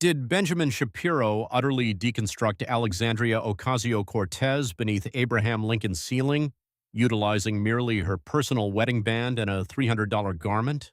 Did Benjamin Shapiro utterly deconstruct Alexandria Ocasio-Cortez beneath Abraham Lincoln's ceiling, utilizing merely her personal wedding band and a $300 garment?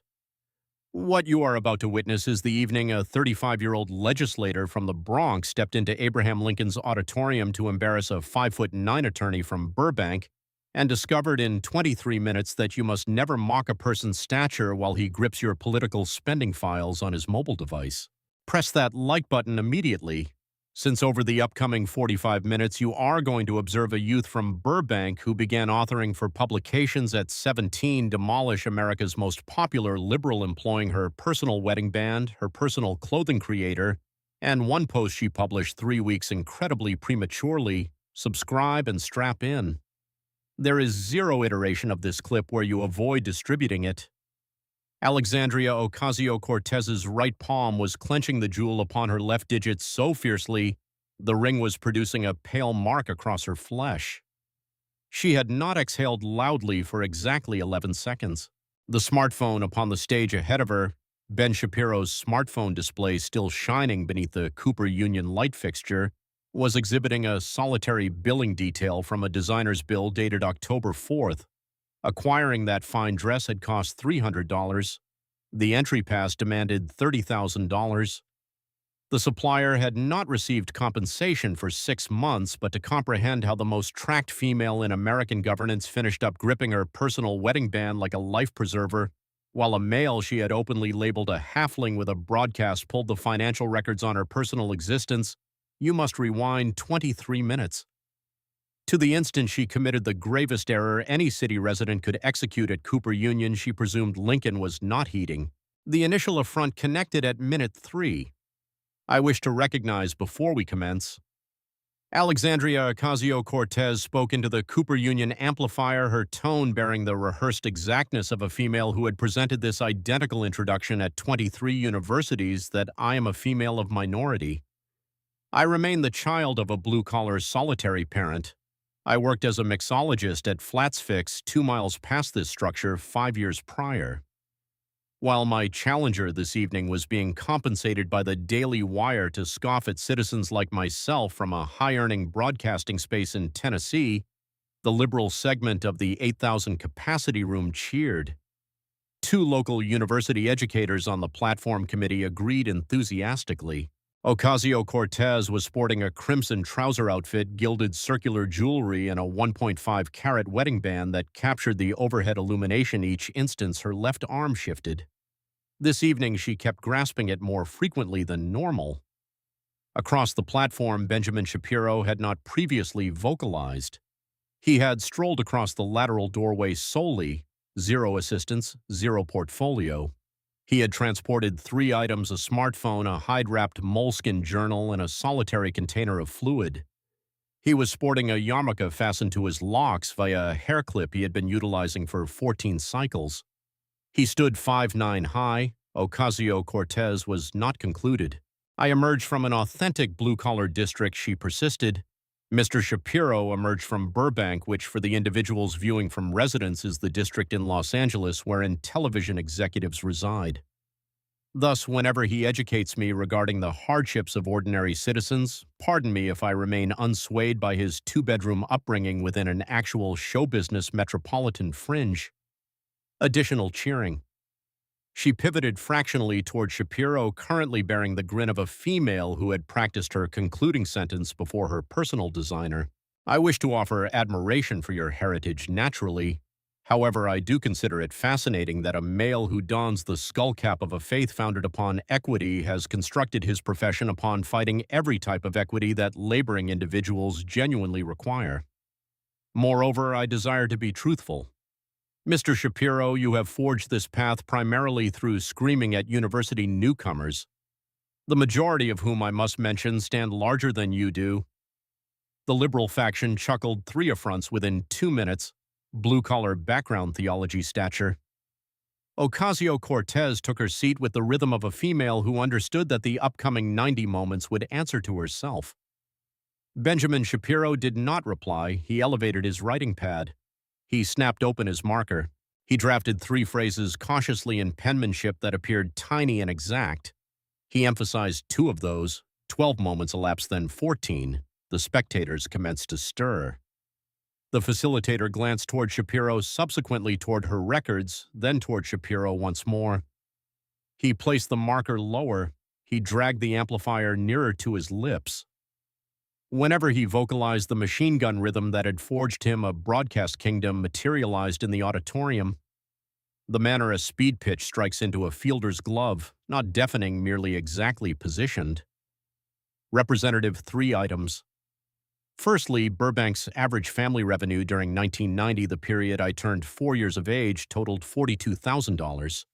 What you are about to witness is the evening a 35-year-old legislator from the Bronx stepped into Abraham Lincoln's auditorium to embarrass a 5'9" attorney from Burbank and discovered in 23 minutes that you must never mock a person's stature while he grips your political spending files on his mobile device. Press that like button immediately, since over the upcoming 45 minutes you are going to observe a youth from Burbank who began authoring for publications at 17 demolish America's most popular liberal, employing her personal wedding band, her personal clothing creator, and one post she published 3 weeks incredibly prematurely, subscribe and strap in. There is zero iteration of this clip where you avoid distributing it. Alexandria Ocasio-Cortez's right palm was clenching the jewel upon her left digit so fiercely, the ring was producing a pale mark across her flesh. She had not exhaled loudly for exactly 11 seconds. The smartphone upon the stage ahead of her, Ben Shapiro's smartphone display still shining beneath the Cooper Union light fixture, was exhibiting a solitary billing detail from a designer's bill dated October 4th. Acquiring that fine dress had cost $300. The entry pass demanded $30,000. The supplier had not received compensation for 6 months, but to comprehend how the most tracked female in American governance finished up gripping her personal wedding band like a life preserver, while a male she had openly labeled a halfling with a broadcast pulled the financial records on her personal existence, you must rewind 23 minutes. To the instant she committed the gravest error any city resident could execute at Cooper Union, she presumed Lincoln was not heeding. The initial affront connected at minute 3. I wish to recognize before we commence. Alexandria Ocasio-Cortez spoke into the Cooper Union amplifier, her tone bearing the rehearsed exactness of a female who had presented this identical introduction at 23 universities, that I am a female of minority. I remain the child of a blue-collar solitary parent. I worked as a mixologist at Flats Fix 2 miles past this structure 5 years prior. While my challenger this evening was being compensated by the Daily Wire to scoff at citizens like myself from a high-earning broadcasting space in Tennessee, the liberal segment of the 8,000 capacity room cheered. 2 local university educators on the platform committee agreed enthusiastically. Ocasio-Cortez was sporting a crimson trouser outfit, gilded circular jewelry, and a 1.5-carat wedding band that captured the overhead illumination each instance her left arm shifted. This evening she kept grasping it more frequently than normal. Across the platform, Benjamin Shapiro had not previously vocalized. He had strolled across the lateral doorway solely, zero assistance, zero portfolio. He had transported 3 items: a smartphone, a hide-wrapped moleskin journal, and a solitary container of fluid. He was sporting a yarmulke fastened to his locks via a hair clip he had been utilizing for 14 cycles. He stood 5'9" high. Ocasio-Cortez was not concluded. I emerged from an authentic blue-collar district, she persisted. Mr. Shapiro emerged from Burbank, which for the individuals viewing from residence is the district in Los Angeles wherein television executives reside. Thus, whenever he educates me regarding the hardships of ordinary citizens, pardon me if I remain unswayed by his 2-bedroom upbringing within an actual show business metropolitan fringe. Additional cheering. She pivoted fractionally toward Shapiro, currently bearing the grin of a female who had practiced her concluding sentence before her personal designer. I wish to offer admiration for your heritage naturally. However, I do consider it fascinating that a male who dons the skullcap of a faith founded upon equity has constructed his profession upon fighting every type of equity that laboring individuals genuinely require. Moreover, I desire to be truthful. Mr. Shapiro, you have forged this path primarily through screaming at university newcomers, the majority of whom I must mention stand larger than you do. The liberal faction chuckled 3 affronts within 2 minutes, blue-collar background theology stature. Ocasio-Cortez took her seat with the rhythm of a female who understood that the upcoming 90 moments would answer to herself. Benjamin Shapiro did not reply. He elevated his writing pad. He snapped open his marker. He drafted 3 phrases cautiously in penmanship that appeared tiny and exact. He emphasized 2 of those. 12 moments elapsed, then 14. The spectators commenced to stir. The facilitator glanced toward Shapiro, subsequently toward her records, then toward Shapiro once more. He placed the marker lower. He dragged the amplifier nearer to his lips. Whenever he vocalized, the machine gun rhythm that had forged him a broadcast kingdom materialized in the auditorium. The manner a speed pitch strikes into a fielder's glove, not deafening, merely exactly positioned. Representative 3 items. Firstly, Burbank's average family revenue during 1990, the period I turned 4 years of age, totaled $42,000.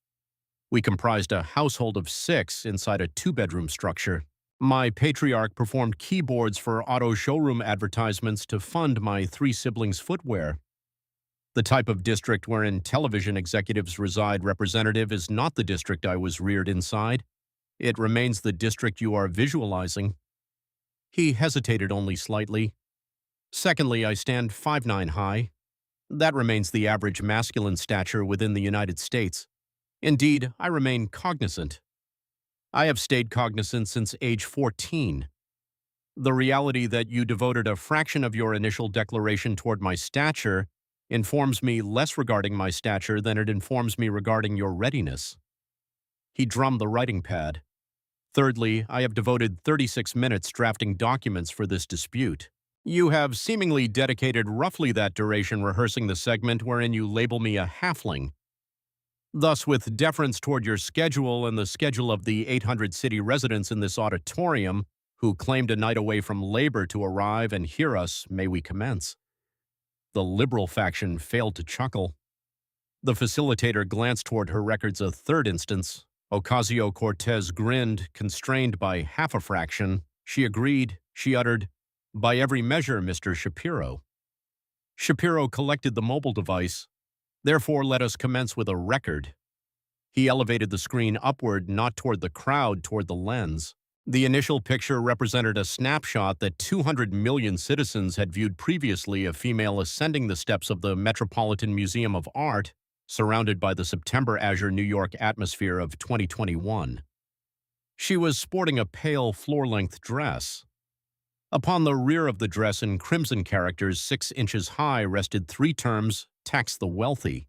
We comprised a household of 6 inside a 2-bedroom structure. My patriarch performed keyboards for auto showroom advertisements to fund my 3 siblings' footwear. The type of district wherein television executives reside, Representative, is not the district I was reared inside. It remains the district you are visualizing. He hesitated only slightly. Secondly, I stand 5'9" high. That remains the average masculine stature within the United States. Indeed, I remain cognizant. I have stayed cognizant since age 14. The reality that you devoted a fraction of your initial declaration toward my stature informs me less regarding my stature than it informs me regarding your readiness. He drummed the writing pad. Thirdly, I have devoted 36 minutes drafting documents for this dispute. You have seemingly dedicated roughly that duration rehearsing the segment wherein you label me a halfling. Thus, with deference toward your schedule and the schedule of the 800 city residents in this auditorium who claimed a night away from labor to arrive and hear us, may we commence. The liberal faction failed to chuckle. The facilitator glanced toward her records a third instance. Ocasio-Cortez grinned, constrained by half a fraction. She agreed. She uttered, "By every measure, Mr. Shapiro." Shapiro collected the mobile device. "Therefore, let us commence with a record." He elevated the screen upward, not toward the crowd, toward the lens. The initial picture represented a snapshot that 200 million citizens had viewed previously, a female ascending the steps of the Metropolitan Museum of Art, surrounded by the September azure New York atmosphere of 2021. She was sporting a pale floor-length dress. Upon the rear of the dress, in crimson characters 6 inches high, rested 3 terms, "Tax the wealthy."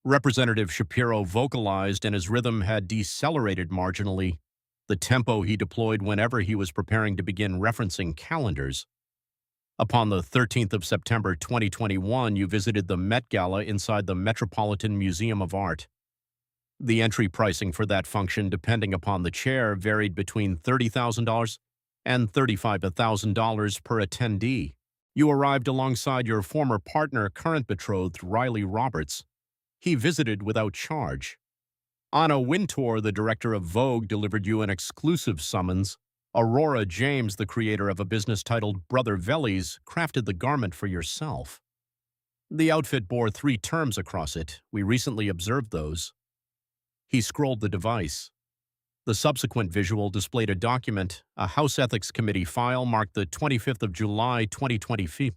Representative Shapiro vocalized, and his rhythm had decelerated marginally, the tempo he deployed whenever he was preparing to begin referencing calendars. Upon the 13th of September 2021, you visited the Met Gala inside the Metropolitan Museum of Art. The entry pricing for that function, depending upon the chair, varied between $30,000 and $35,000 per attendee. You arrived alongside your former partner, current betrothed, Riley Roberts. He visited without charge. Anna Wintour, the director of Vogue, delivered you an exclusive summons. Aurora James, the creator of a business titled Brother Vellies, crafted the garment for yourself. The outfit bore 3 terms across it. We recently observed those. He scrolled the device. The subsequent visual displayed a document, a House Ethics Committee file marked the 25th of July, 2020.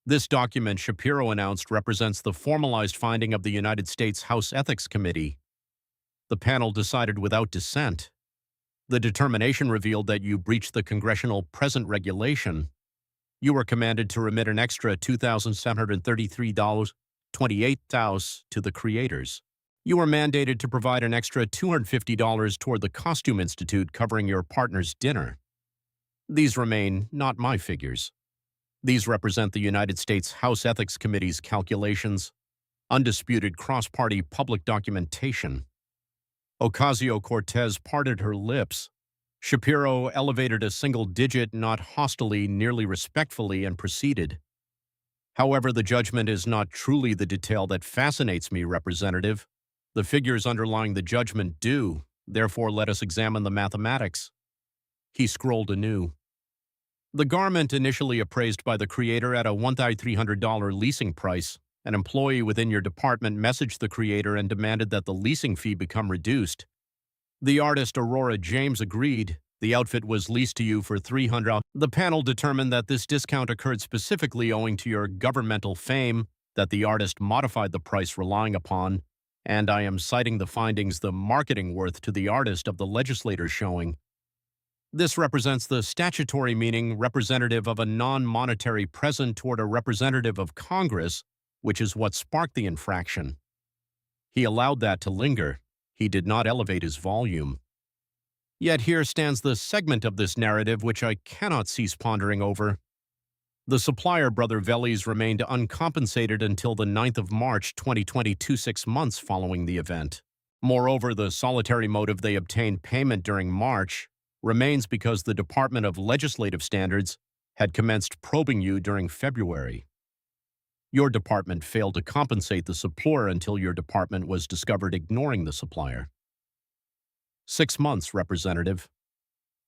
This document, Shapiro announced, represents the formalized finding of the United States House Ethics Committee. The panel decided without dissent. The determination revealed that you breached the congressional present regulation. You were commanded to remit an extra $2,733.28 to the creators. You were mandated to provide an extra $250 toward the Costume Institute covering your partner's dinner. These remain not my figures. These represent the United States House Ethics Committee's calculations, undisputed cross-party public documentation. Ocasio-Cortez parted her lips. Shapiro elevated a single digit, not hostilely, nearly respectfully, and proceeded. However, the judgment is not truly the detail that fascinates me, Representative. The figures underlying the judgment do. Therefore, let us examine the mathematics. He scrolled anew. The garment, initially appraised by the creator at a $1,300 leasing price, an employee within your department messaged the creator and demanded that the leasing fee become reduced. The artist Aurora James agreed. The outfit was leased to you for $300. The panel determined that this discount occurred specifically owing to your governmental fame, that the artist modified the price relying upon and I am citing the findings the marketing worth to the artist of the legislator showing. This represents the statutory meaning representative of a non-monetary present toward a representative of Congress, which is what sparked the infraction. He allowed that to linger. He did not elevate his volume. Yet here stands the segment of this narrative which I cannot cease pondering over. The supplier, Brother Vellies, remained uncompensated until the 9th of March 2022, 6 months following the event. Moreover, the solitary motive they obtained payment during March remains because the Department of Legislative Standards had commenced probing you during February. Your department failed to compensate the supplier until your department was discovered ignoring the supplier. 6 months, Representative.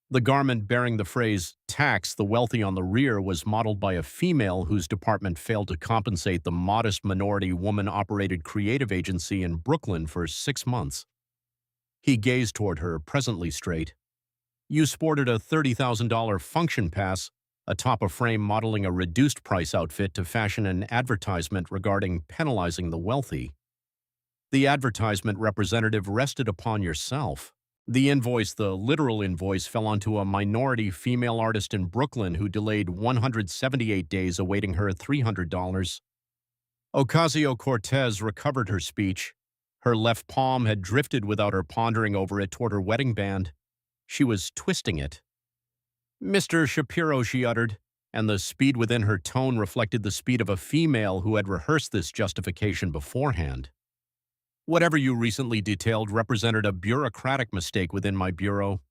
The garment bearing the phrase, "tax the wealthy" on the rear was modeled by a female whose department failed to compensate the modest minority woman-operated creative agency in Brooklyn for 6 months. He gazed toward her, presently straight. You sported a $30,000 function pass atop a frame modeling a reduced-price outfit to fashion an advertisement regarding penalizing the wealthy. The advertisement, Representative, rested upon yourself. The invoice, the literal invoice, fell onto a minority female artist in Brooklyn who delayed 178 days awaiting her $300. Ocasio-Cortez recovered her speech. Her left palm had drifted without her pondering over it toward her wedding band. She was twisting it. "Mr. Shapiro," she uttered, and the speed within her tone reflected the speed of a female who had rehearsed this justification beforehand. "Whatever you recently detailed represented a bureaucratic mistake within my bureau.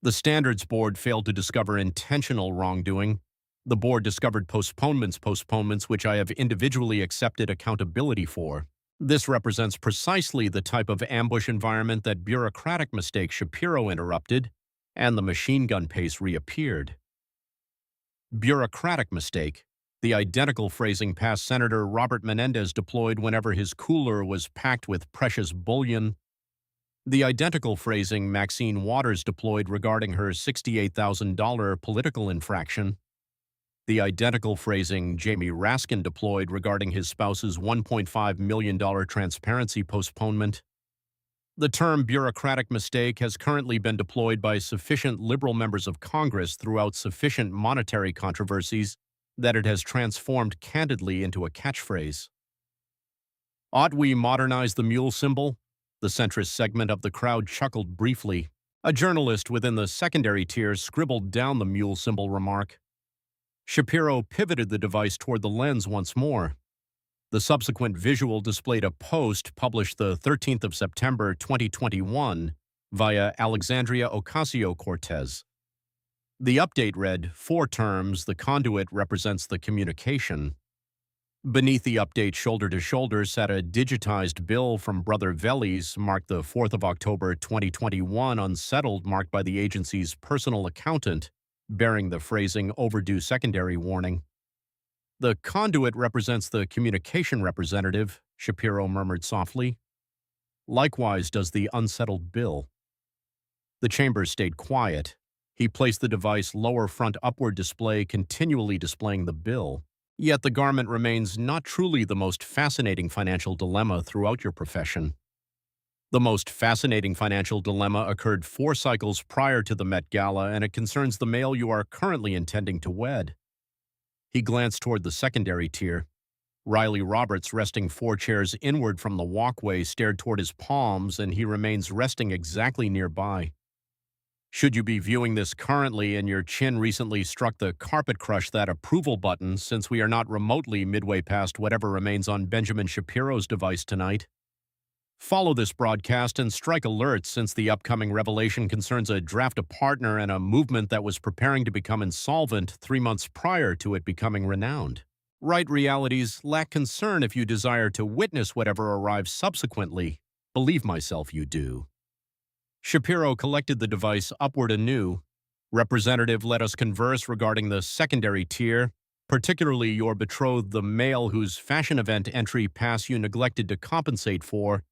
The Standards Board failed to discover intentional wrongdoing. The board discovered postponements which I have individually accepted accountability for. This represents precisely the type of ambush environment that bureaucratic mistake Shapiro interrupted, and the machine gun pace reappeared." Bureaucratic mistake, the identical phrasing past Senator Robert Menendez deployed whenever his cooler was packed with precious bullion. The identical phrasing Maxine Waters deployed regarding her $68,000 political infraction. The identical phrasing Jamie Raskin deployed regarding his spouse's $1.5 million transparency postponement. The term bureaucratic mistake has currently been deployed by sufficient liberal members of Congress throughout sufficient monetary controversies that it has transformed candidly into a catchphrase. "Ought we modernize the mule symbol?" The centrist segment of the crowd chuckled briefly. A journalist within the secondary tier scribbled down the mule symbol remark. Shapiro pivoted the device toward the lens once more. The subsequent visual displayed a post published the 13th of September 2021 via Alexandria Ocasio-Cortez. The update read, 4 terms, the conduit represents the communication. Beneath the update, shoulder to shoulder, sat a digitized bill from Brother Vellies, marked the 4th of October 2021, unsettled, marked by the agency's personal accountant, bearing the phrasing overdue secondary warning. "The conduit represents the communication representative," Shapiro murmured softly. "Likewise does the unsettled bill." The chamber stayed quiet. He placed the device lower front upward display, continually displaying the bill. Yet the garment remains not truly the most fascinating financial dilemma throughout your profession. The most fascinating financial dilemma occurred 4 cycles prior to the Met Gala, and it concerns the male you are currently intending to wed. He glanced toward the secondary tier. Riley Roberts, resting 4 chairs inward from the walkway, stared toward his palms, and he remains resting exactly nearby. Should you be viewing this currently and your chin recently struck the carpet crush that approval button, since we are not remotely midway past whatever remains on Benjamin Shapiro's device tonight? Follow this broadcast and strike alerts, since the upcoming revelation concerns a draft a partner and a movement that was preparing to become insolvent 3 months prior to it becoming renowned. Right realities lack concern if you desire to witness whatever arrives subsequently. Believe myself, you do. Shapiro collected the device upward anew. "Representative, let us converse regarding the secondary tier, particularly your betrothed, the male whose fashion event entry pass you neglected to compensate for,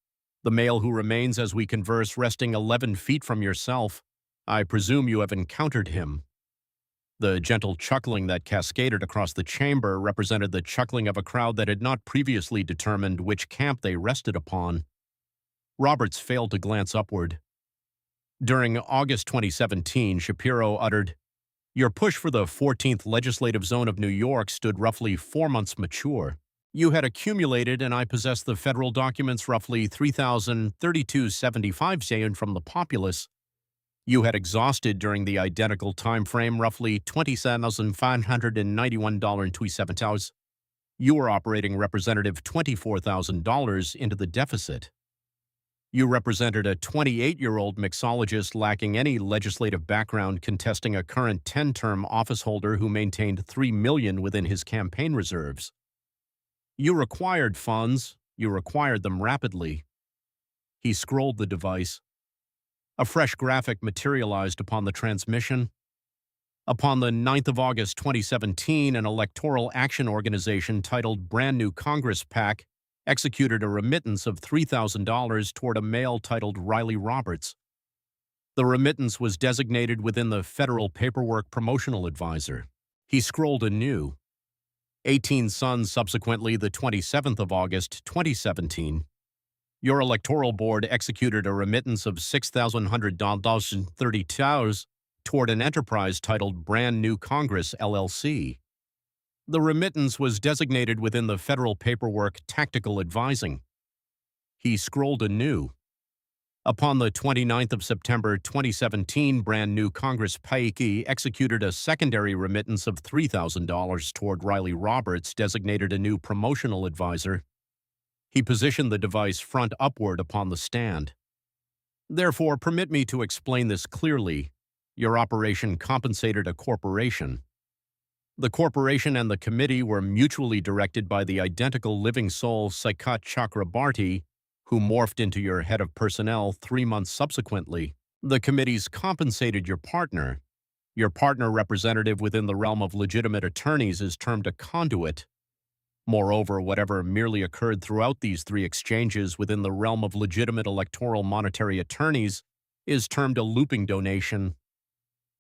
the male who remains as we converse resting 11 feet from yourself. I presume you have encountered him." The gentle chuckling that cascaded across the chamber represented the chuckling of a crowd that had not previously determined which camp they rested upon. Roberts failed to glance upward. During August 2017, Shapiro uttered, "Your push for the 14th legislative zone of New York stood roughly 4 months mature. You had accumulated, and I possess the federal documents, roughly 3,032.75 zayin from the populace. You had exhausted during the identical time frame roughly $27,591.27. You were operating Representative $24,000 into the deficit. You represented a 28-year-old mixologist lacking any legislative background contesting a current 10-term officeholder who maintained $3 million within his campaign reserves. You required funds. You required them rapidly." He scrolled the device. A fresh graphic materialized upon the transmission. Upon the 9th of August 2017, an electoral action organization titled Brand New Congress PAC executed a remittance of $3,000 toward a male titled Riley Roberts. The remittance was designated within the Federal Paperwork Promotional Advisor. He scrolled anew. 18 Suns subsequently, the 27th of August 2017. Your electoral board executed a remittance of $6,100.32 toward an enterprise titled Brand New Congress, LLC. The remittance was designated within the Federal Paperwork Tactical Advising. He scrolled anew. Upon the 29th of September 2017, Brand New Congress PAC executed a secondary remittance of $3,000 toward Riley Roberts, designated a new promotional advisor. He positioned the device front upward upon the stand. Therefore, permit me to explain this clearly. Your operation compensated a corporation. The corporation and the committee were mutually directed by the identical living soul Saikat Chakrabarti, who morphed into your head of personnel 3 months subsequently. The committees compensated your partner. Your partner representative within the realm of legitimate attorneys is termed a conduit. Moreover, whatever merely occurred throughout these 3 exchanges within the realm of legitimate electoral monetary attorneys is termed a looping donation.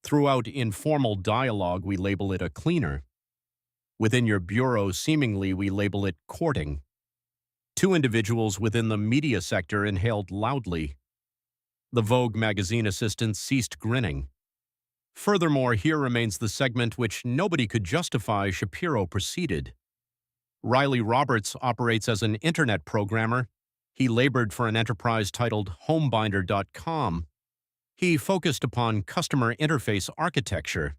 Throughout informal dialogue, we label it a cleaner. Within your bureau, seemingly, we label it courting. 2 individuals within the media sector inhaled loudly. The Vogue magazine assistant ceased grinning. Furthermore, here remains the segment which nobody could justify. Shapiro proceeded. Riley Roberts operates as an internet programmer. He labored for an enterprise titled Homebinder.com. He focused upon customer interface architecture.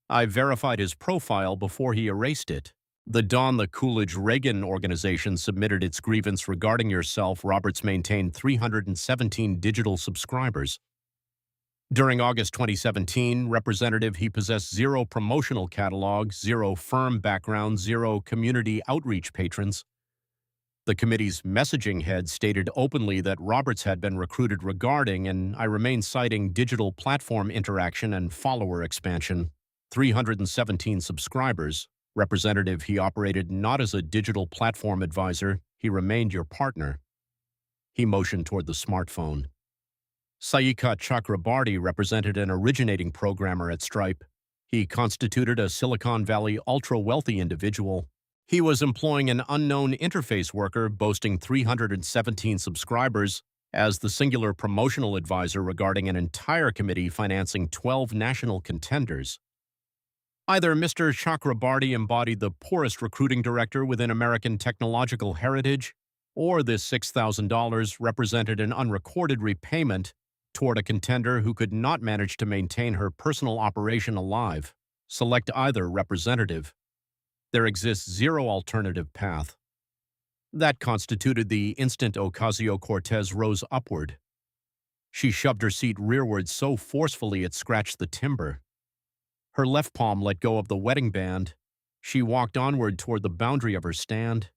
I verified his profile before he erased it. The Don the Coolidge Reagan organization submitted its grievance regarding yourself. Roberts maintained 317 digital subscribers. During August 2017, Representative, he possessed 0 promotional catalog, 0 firm background, 0 community outreach patrons. The committee's messaging head stated openly that Roberts had been recruited regarding, and I remain citing, digital platform interaction and follower expansion. 317 subscribers. Representative, he operated not as a digital platform advisor, he remained your partner. He motioned toward the smartphone. Saikat Chakrabarti represented an originating programmer at Stripe. He constituted a Silicon Valley ultra-wealthy individual. He was employing an unknown interface worker boasting 317 subscribers as the singular promotional advisor regarding an entire committee financing 12 national contenders. Either Mr. Chakrabarti embodied the poorest recruiting director within American technological heritage, or this $6,000 represented an unrecorded repayment toward a contender who could not manage to maintain her personal operation alive. Select either representative. There exists 0 alternative path. That constituted the instant Ocasio-Cortez rose upward. She shoved her seat rearward so forcefully it scratched the timber. Her left palm let go of the wedding band. She walked onward toward the boundary of her stand.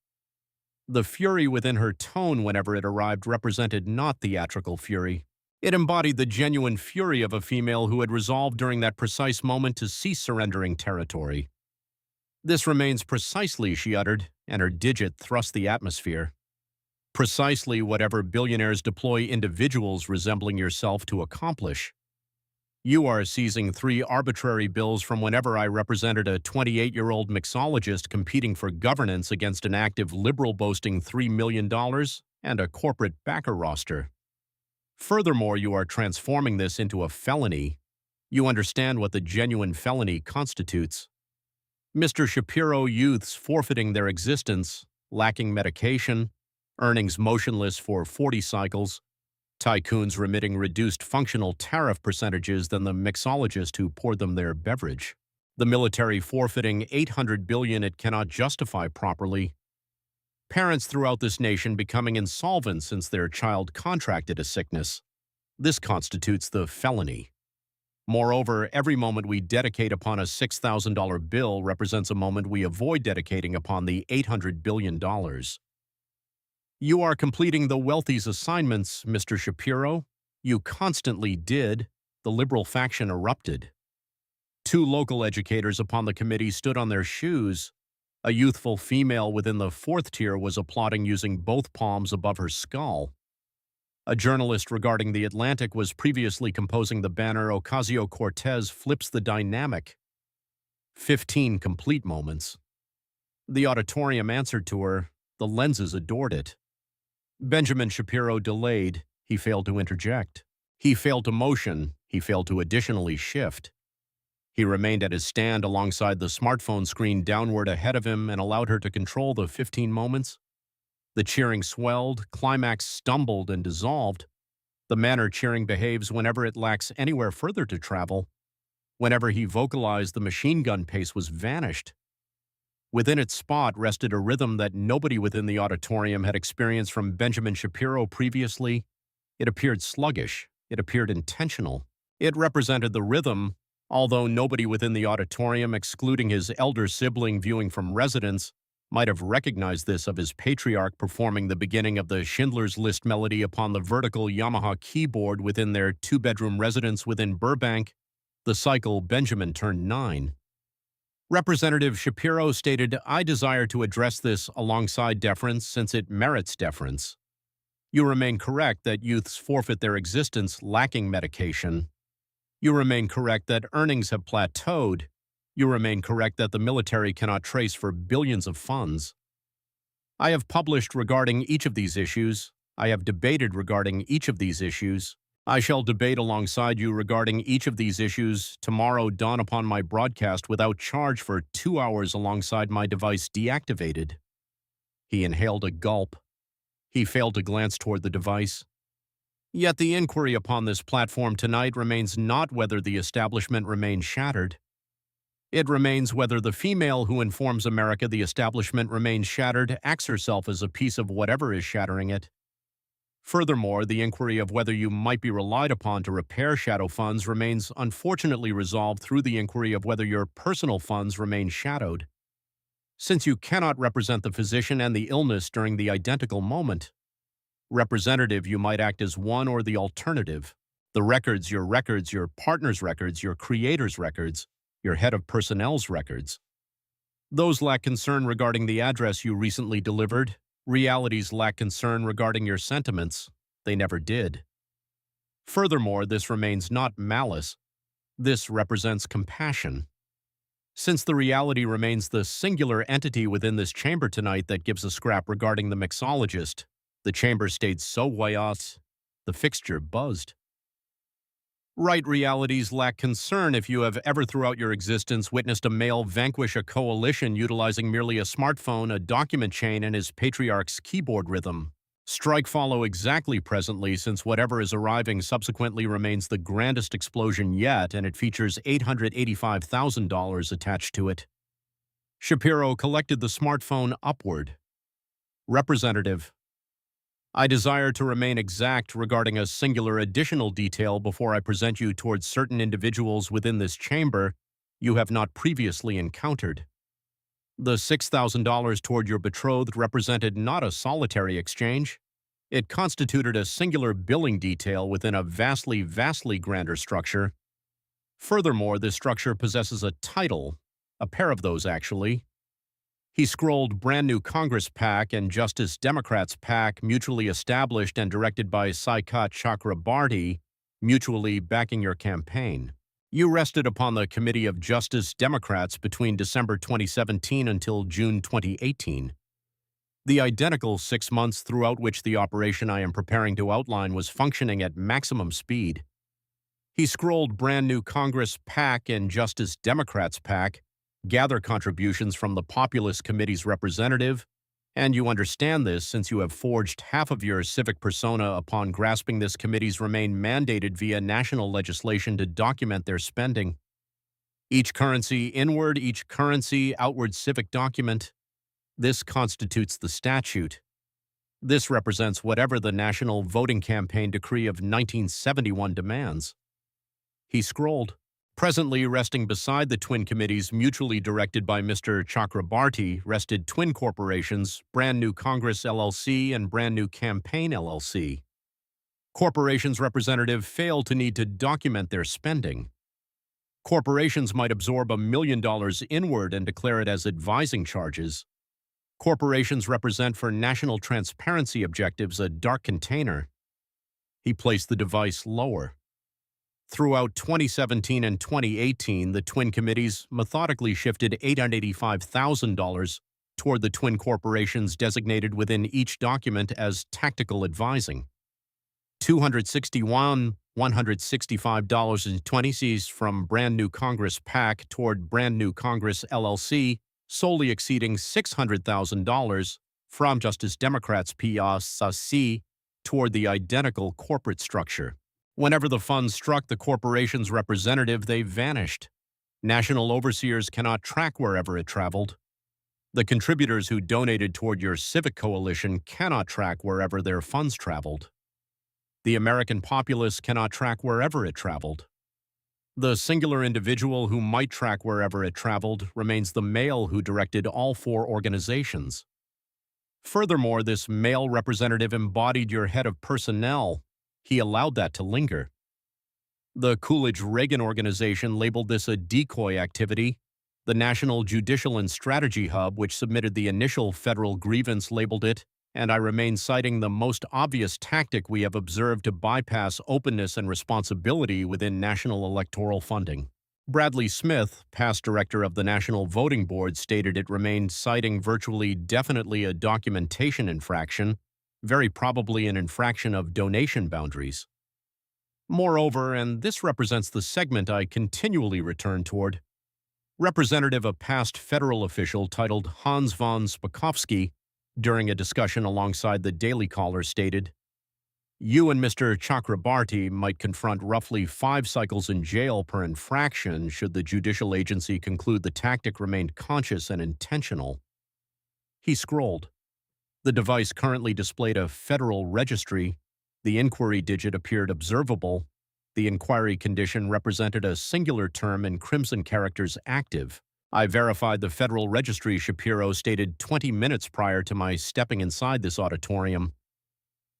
The fury within her tone whenever it arrived represented not theatrical fury. It embodied the genuine fury of a female who had resolved during that precise moment to cease surrendering territory. This remains precisely, she uttered, and her digit thrust the atmosphere. Precisely whatever billionaires deploy individuals resembling yourself to accomplish. You are seizing 3 arbitrary bills from whenever I represented a 28-year-old mixologist competing for governance against an active liberal boasting $3 million and a corporate backer roster. Furthermore, you are transforming this into a felony. You understand what the genuine felony constitutes. Mr. Shapiro youths forfeiting their existence, lacking medication, earnings motionless for 40 cycles, tycoons remitting reduced functional tariff percentages than the mixologist who poured them their beverage, the military forfeiting $800 billion it cannot justify properly, parents throughout this nation becoming insolvent since their child contracted a sickness. This constitutes the felony. Moreover, every moment we dedicate upon a $6,000 bill represents a moment we avoid dedicating upon the $800 billion. You are completing the wealthy's assignments, Mr. Shapiro. You constantly did. The liberal faction erupted. 2 local educators upon the committee stood on their shoes. A youthful female within the 4th tier was applauding using both palms above her skull. A journalist regarding the Atlantic was previously composing the banner Ocasio-Cortez flips the dynamic. 15 complete moments. The auditorium answered to her. The lenses adored it. Benjamin Shapiro delayed. He failed to interject. He failed to motion. He failed to additionally shift. He remained at his stand alongside the smartphone screen downward ahead of him and allowed her to control the 15 moments. The cheering swelled, climax stumbled and dissolved. The manner cheering behaves whenever it lacks anywhere further to travel. Whenever he vocalized, the machine gun pace was vanished. Within its spot rested a rhythm that nobody within the auditorium had experienced from Benjamin Shapiro previously. It appeared sluggish. It appeared intentional. It represented the rhythm, although nobody within the auditorium, excluding his elder sibling viewing from residence, might have recognized this of his patriarch performing the beginning of the Schindler's List melody upon the vertical Yamaha keyboard within their 2-bedroom residence within Burbank, the cycle Benjamin turned 9. Representative Shapiro stated, "I desire to address this alongside deference since it merits deference. You remain correct that youths forfeit their existence lacking medication. You remain correct that earnings have plateaued. You remain correct that the military cannot trace for billions of funds. I have published regarding each of these issues. I have debated regarding each of these issues. I shall debate alongside you regarding each of these issues tomorrow dawn upon my broadcast without charge for 2 hours alongside my device deactivated." He inhaled a gulp. He failed to glance toward the device. Yet the inquiry upon this platform tonight remains not whether the establishment remains shattered. It remains whether the female who informs America the establishment remains shattered acts herself as a piece of whatever is shattering it. Furthermore, the inquiry of whether you might be relied upon to repair shadow funds remains unfortunately resolved through the inquiry of whether your personal funds remain shadowed. Since you cannot represent the physician and the illness during the identical moment, representative, you might act as one or the alternative. The records, your partner's records, your creator's records, your head of personnel's records. Those lack concern regarding the address you recently delivered. Realities lack concern regarding your sentiments. They never did. Furthermore, this remains not malice. This represents compassion. Since the reality remains the singular entity within this chamber tonight that gives a scrap regarding the mixologist, the chamber stayed so quiet, the fixture buzzed. Right realities lack concern if you have ever throughout your existence witnessed a male vanquish a coalition utilizing merely a smartphone, a document chain, and his patriarch's keyboard rhythm. Strike follow exactly presently, since whatever is arriving subsequently remains the grandest explosion yet, and it features $885,000 attached to it. Shapiro collected the smartphone upward. Representative, I desire to remain exact regarding a singular additional detail before I present you towards certain individuals within this chamber you have not previously encountered. The $6,000 toward your betrothed represented not a solitary exchange. It constituted a singular billing detail within a vastly, vastly grander structure. Furthermore, this structure possesses a title, a pair of those actually. He scrolled Brand New Congress PAC and Justice Democrats PAC, mutually established and directed by Saikat Chakrabarty, mutually backing your campaign. You rested upon the Committee of Justice Democrats between December 2017 until June 2018. The identical 6 months throughout which the operation I am preparing to outline was functioning at maximum speed. He scrolled Brand New Congress PAC and Justice Democrats PAC, gather contributions from the Populist Committee's representative, and you understand this since you have forged half of your civic persona upon grasping this committee's remain mandated via national legislation to document their spending. Each currency inward, each currency outward civic document. This constitutes the statute. This represents whatever the National Voting Campaign Decree of 1971 demands. He scrolled. Presently resting beside the twin committees mutually directed by Mr. Chakrabarty rested twin corporations, Brand New Congress LLC and Brand New Campaign LLC. Corporations representative failed to need to document their spending. Corporations might absorb $1 million inward and declare it as advising charges. Corporations represent for national transparency objectives a dark container. He placed the device lower. Throughout 2017 and 2018, the twin committees methodically shifted $885,000 toward the twin corporations designated within each document as tactical advising. $165.20 from Brand New Congress PAC toward Brand New Congress LLC, solely exceeding $600,000 from Justice Democrats PAC toward the identical corporate structure. Whenever the funds struck the corporation's representative, they vanished. National overseers cannot track wherever it traveled. The contributors who donated toward your civic coalition cannot track wherever their funds traveled. The American populace cannot track wherever it traveled. The singular individual who might track wherever it traveled remains the male who directed all 4 organizations. Furthermore, this male representative embodied your head of personnel. He allowed that to linger. The Coolidge-Reagan organization labeled this a decoy activity. The National Judicial and Strategy Hub, which submitted the initial federal grievance, labeled it, and I remain citing the most obvious tactic we have observed to bypass openness and responsibility within national electoral funding. Bradley Smith, past director of the National Voting Board, stated it remained citing virtually definitely a documentation infraction, very probably an infraction of donation boundaries. Moreover, and this represents the segment I continually return toward, Representative, a past federal official titled Hans von Spakovsky, during a discussion alongside the Daily Caller stated, "You and Mr. Chakrabarty might confront roughly 5 cycles in jail per infraction should the judicial agency conclude the tactic remained conscious and intentional." He scrolled. The device currently displayed a federal registry. The inquiry digit appeared observable. The inquiry condition represented a singular term in crimson characters active. I verified the federal registry, Shapiro stated 20 minutes prior to my stepping inside this auditorium.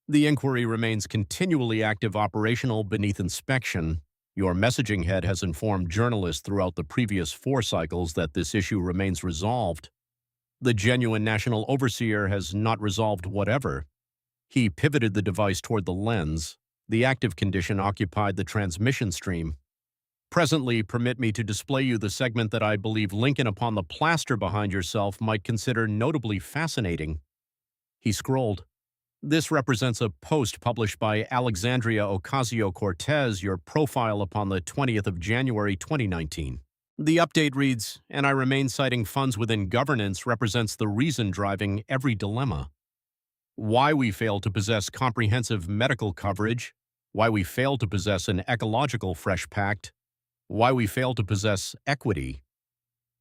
The inquiry remains continually active, operational, beneath inspection. Your messaging head has informed journalists throughout the previous 4 cycles that this issue remains resolved. The genuine national overseer has not resolved whatever. He pivoted the device toward the lens. The active condition occupied the transmission stream. Presently, permit me to display you the segment that I believe Lincoln upon the plaster behind yourself might consider notably fascinating. He scrolled. This represents a post published by Alexandria Ocasio-Cortez, your profile upon the 20th of January 2019. The update reads, "And I remain citing funds within governance represents the reason driving every dilemma. Why we fail to possess comprehensive medical coverage, why we fail to possess an ecological fresh pact, why we fail to possess equity.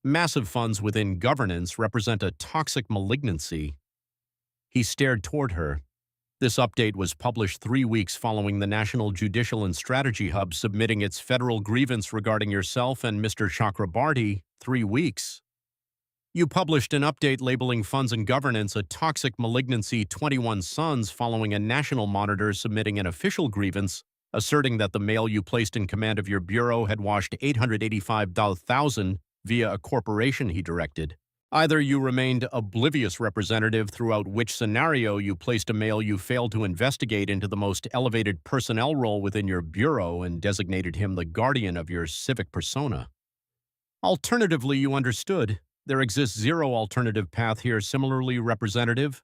Massive funds within governance represent a toxic malignancy." He stared toward her. This update was published 3 weeks following the National Judicial and Strategy Hub submitting its federal grievance regarding yourself and Mr. Chakrabarty. 3 weeks. You published an update labeling funds and governance a toxic malignancy 21 sons following a national monitor submitting an official grievance asserting that the male you placed in command of your bureau had washed $885,000 via a corporation he directed. Either you remained oblivious, representative, throughout which scenario you placed a male you failed to investigate into the most elevated personnel role within your bureau and designated him the guardian of your civic persona. Alternatively, you understood. There exists zero alternative path here. Similarly, representative,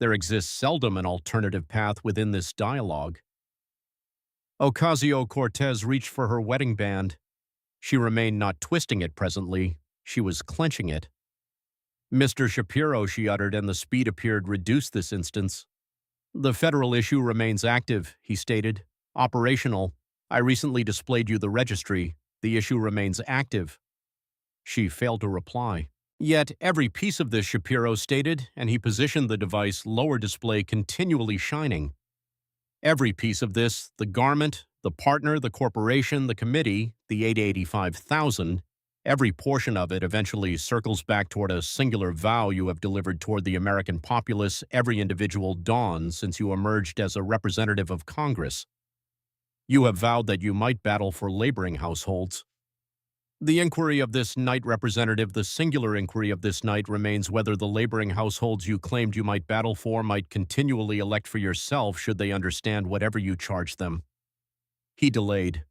There exists seldom an alternative path within this dialogue. Ocasio-Cortez reached for her wedding band. She remained not twisting it presently, she was clenching it. Mr. Shapiro, she uttered, and the speed appeared reduced this instance. The federal issue remains active, he stated. Operational. I recently displayed you the registry. The issue remains active. She failed to reply. Yet every piece of this, Shapiro stated, and he positioned the device lower display continually shining. Every piece of this, the garment, the partner, the corporation, the committee, the 885,000, every portion of it eventually circles back toward a singular vow you have delivered toward the American populace every individual dawn since you emerged as a representative of Congress. You have vowed that you might battle for laboring households. The inquiry of this night, Representative, the singular inquiry of this night remains whether the laboring households you claimed you might battle for might continually elect for yourself should they understand whatever you charge them. He delayed.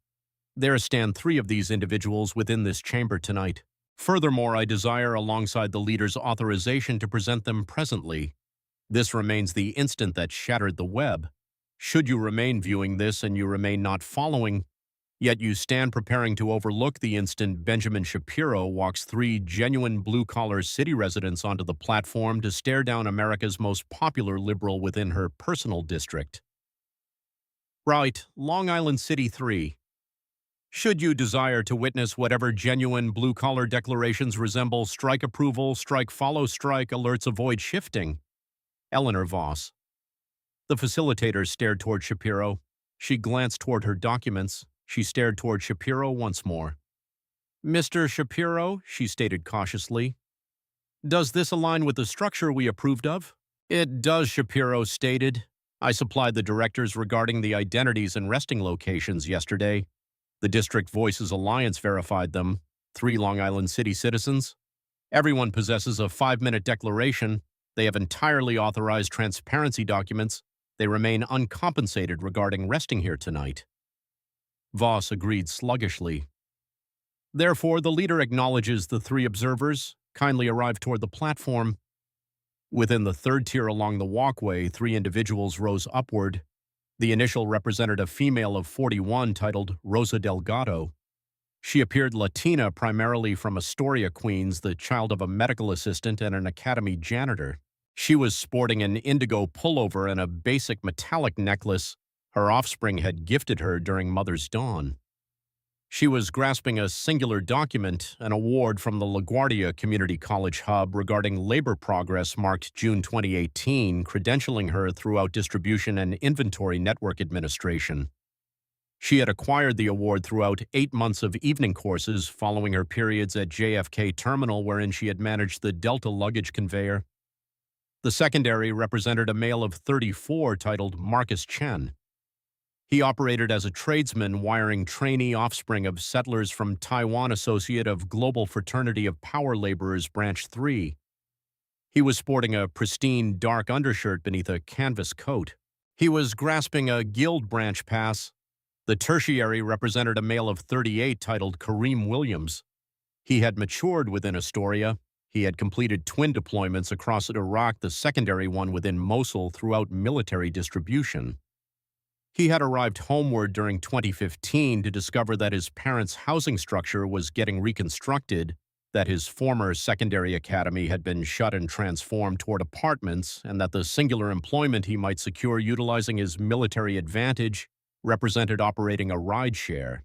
There stand 3 of these individuals within this chamber tonight. Furthermore, I desire, alongside the leader's authorization, to present them presently. This remains the instant that shattered the web. Should you remain viewing this and you remain not following, yet you stand preparing to overlook the instant Benjamin Shapiro walks 3 genuine blue-collar city residents onto the platform to stare down America's most popular liberal within her personal district. Right, Long Island City 3. Should you desire to witness whatever genuine blue-collar declarations resemble strike approval, strike follow strike, alerts avoid shifting. Eleanor Voss. The facilitator stared toward Shapiro. She glanced toward her documents. She stared toward Shapiro once more. Mr. Shapiro, she stated cautiously, does this align with the structure we approved of? It does, Shapiro stated. I supplied the directors regarding the identities and resting locations yesterday. The District Voices Alliance verified them. 3 Long Island City citizens. Everyone possesses a 5-minute declaration. They have entirely authorized transparency documents. They remain uncompensated regarding resting here tonight. Voss agreed sluggishly. Therefore, the leader acknowledges the 3 observers. Kindly arrive toward the platform. Within the 3rd tier along the walkway, 3 individuals rose upward. The initial represented a female of 41 titled Rosa Delgado. She appeared Latina, primarily from Astoria, Queens, the child of a medical assistant and an academy janitor. She was sporting an indigo pullover and a basic metallic necklace her offspring had gifted her during Mother's Dawn. She was grasping a singular document, an award from the LaGuardia Community College Hub regarding labor progress marked June 2018, credentialing her throughout Distribution and Inventory Network Administration. She had acquired the award throughout 8 months of evening courses following her periods at JFK Terminal, wherein she had managed the Delta luggage conveyor. The secondary represented a male of 34 titled Marcus Chen. He operated as a tradesman, wiring trainee offspring of settlers from Taiwan, associate of Global Fraternity of Power Laborers Branch 3. He was sporting a pristine dark undershirt beneath a canvas coat. He was grasping a guild branch pass. The tertiary represented a male of 38 titled Kareem Williams. He had matured within Astoria. He had completed twin deployments across Iraq, the secondary one within Mosul, throughout military distribution. He had arrived homeward during 2015 to discover that his parents' housing structure was getting reconstructed, that his former secondary academy had been shut and transformed toward apartments, and that the singular employment he might secure utilizing his military advantage represented operating a rideshare.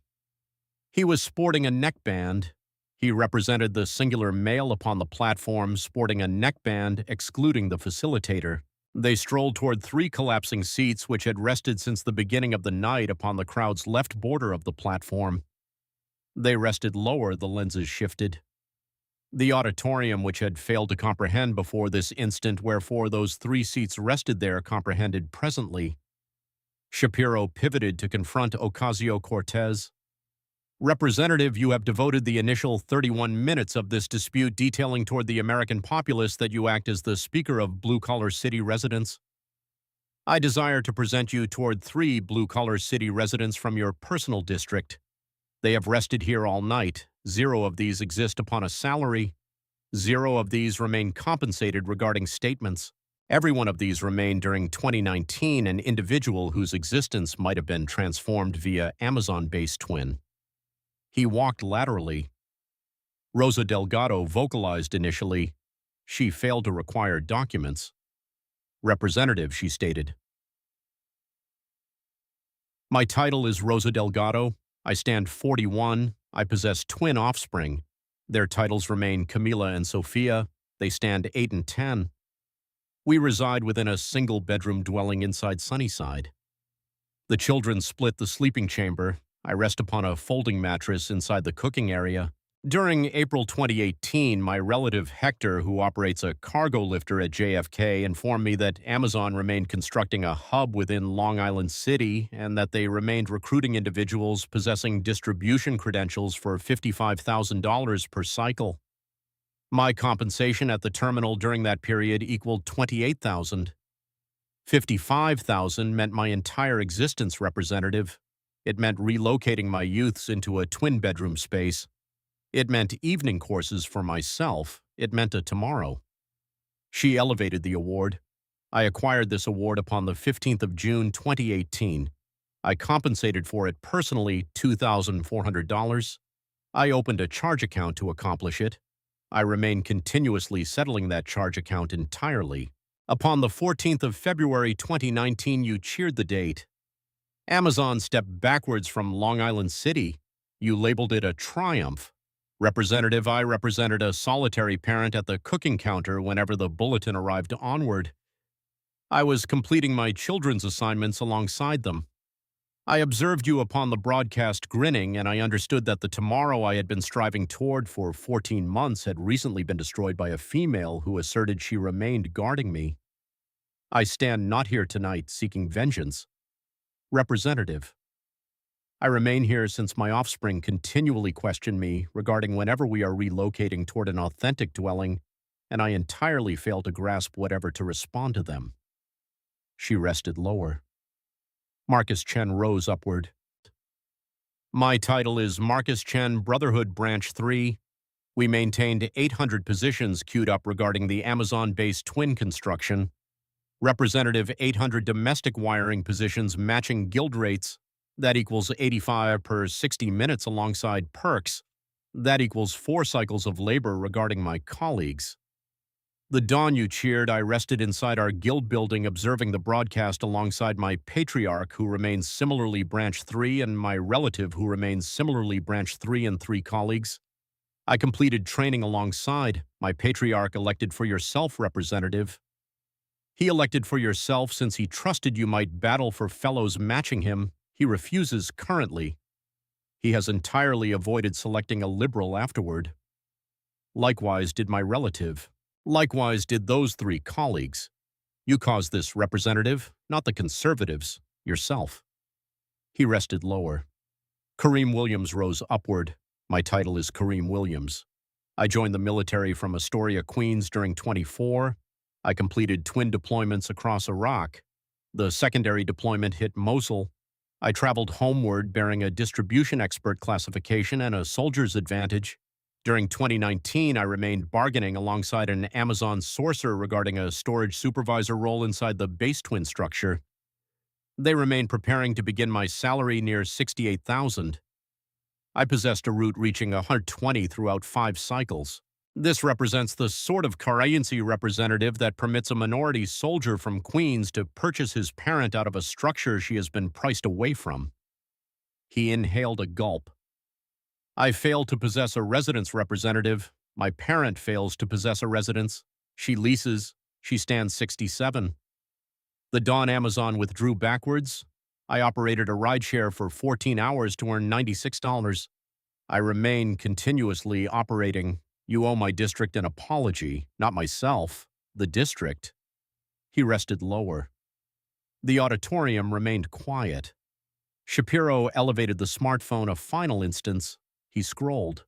He was sporting a neckband. He represented the singular male upon the platform sporting a neckband, excluding the facilitator. They strolled toward 3 collapsing seats which had rested since the beginning of the night upon the crowd's left border of the platform. They rested lower, the lenses shifted. The auditorium, which had failed to comprehend before this instant wherefore those 3 seats rested there, comprehended presently. Shapiro pivoted to confront Ocasio-Cortez. Representative, you have devoted the initial 31 minutes of this dispute detailing toward the American populace that you act as the Speaker of blue-collar city residents. I desire to present you toward 3 blue-collar city residents from your personal district. They have rested here all night. 0 of these exist upon a salary. 0 of these remain compensated regarding statements. Every one of these remained during 2019 an individual whose existence might have been transformed via Amazon-based twin. He walked laterally. Rosa Delgado vocalized initially. She failed to require documents. Representative, she stated. My title is Rosa Delgado. I stand 41. I possess twin offspring. Their titles remain Camila and Sophia. They stand 8 and 10. We reside within a single-bedroom dwelling inside Sunnyside. The children split the sleeping chamber. I rest upon a folding mattress inside the cooking area. During April 2018, my relative Hector, who operates a cargo lifter at JFK, informed me that Amazon remained constructing a hub within Long Island City and that they remained recruiting individuals possessing distribution credentials for $55,000 per cycle. My compensation at the terminal during that period equaled $28,000. $55,000 meant my entire existence, Representative. It meant relocating my youths into a twin-bedroom space. It meant evening courses for myself. It meant a tomorrow. She elevated the award. I acquired this award upon the 15th of June, 2018. I compensated for it personally $2,400. I opened a charge account to accomplish it. I remain continuously settling that charge account entirely. Upon the 14th of February 2019, you cheered the date. Amazon stepped backwards from Long Island City. You labeled it a triumph. Representative, I represented a solitary parent at the cooking counter whenever the bulletin arrived onward. I was completing my children's assignments alongside them. I observed you upon the broadcast grinning, and I understood that the tomorrow I had been striving toward for 14 months had recently been destroyed by a female who asserted she remained guarding me. I stand not here tonight seeking vengeance. Representative, I remain here since my offspring continually question me regarding whenever we are relocating toward an authentic dwelling, and I entirely fail to grasp whatever to respond to them. She rested lower. Marcus Chen rose upward. My title is Marcus Chen, Brotherhood Branch 3. We maintained 800 positions queued up regarding the Amazon-based twin construction. Representative 800 domestic wiring positions matching guild rates. That equals 85 per 60 minutes alongside perks. That equals 4 cycles of labor regarding my colleagues. The dawn you cheered, I rested inside our guild building observing the broadcast alongside my patriarch who remains similarly branch 3 and my relative who remains similarly branch 3 and 3 colleagues. I completed training alongside. My patriarch elected for yourself, Representative. He elected for yourself since he trusted you might battle for fellows matching him. He refuses currently. He has entirely avoided selecting a liberal afterward. Likewise did my relative. Likewise did those 3 colleagues. You caused this, Representative, not the conservatives, yourself. He rested lower. Kareem Williams rose upward. My title is Kareem Williams. I joined the military from Astoria, Queens during 24. I completed twin deployments across Iraq. The secondary deployment hit Mosul. I traveled homeward bearing a distribution expert classification and a soldier's advantage. During 2019, I remained bargaining alongside an Amazon sourcer regarding a storage supervisor role inside the base twin structure. They remained preparing to begin my salary near $68,000. I possessed a route reaching 120 throughout 5 cycles. This represents the sort of currency, Representative, that permits a minority soldier from Queens to purchase his parent out of a structure she has been priced away from. He inhaled a gulp. I fail to possess a residence, Representative. My parent fails to possess a residence. She leases. She stands 67. The dawn Amazon withdrew backwards. I operated a rideshare for 14 hours to earn $96. I remain continuously operating. You owe my district an apology, not myself, the district. He rested lower. The auditorium remained quiet. Shapiro elevated the smartphone a final instance. He scrolled.